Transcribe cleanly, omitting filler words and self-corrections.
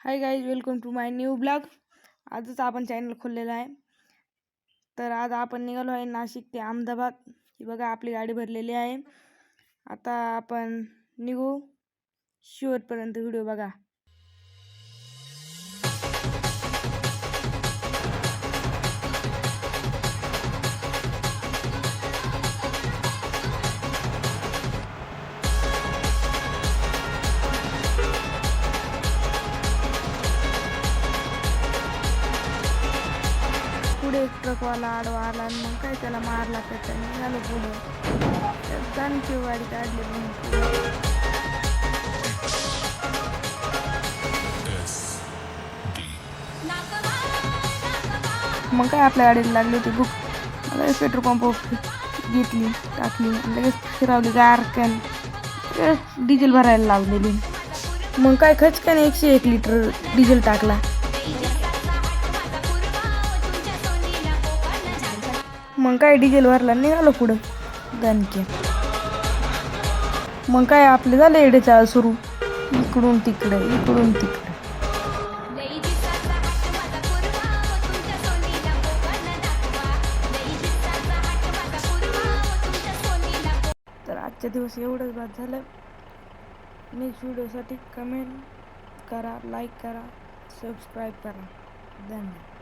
High guys, welcome to my new blog. आजच आपण channel खोललेला आहे. तर आज आपण निघालो आहे नाशिक ते अहमदाबाद. ही बघा आपली गाडी भरलेली आहे. आता आपण निघू शेवटपर्यंत व्हिडिओ बघा. पुढे एक ट्रकवाला आडवा आला आणि मग काय त्याला मारला. त्याच्याने निघालो पुढे. त्यांची गाडी काढली मग काय आपल्या गाडीला लागली होती भूक. लगेच पेट्रोल पंप घेतली, टाकली, लगेच फिरवली गारकन, डिझेल भरायला लावलेली. मग काय खचकाने 101 लिटर डिझेल टाकला. मग काय डिझेल भरला, निघालो पुढं दणके. मग काय आपले झाले एडेचाळ सुरू, इकडून तिकडे इकडून तिकडे. तर आजच्या दिवस एवढंच बाद झालं. नेक्स्ट व्हिडिओसाठी कमेंट करा, लाईक करा, सबस्क्राईब करा. धन्यवाद.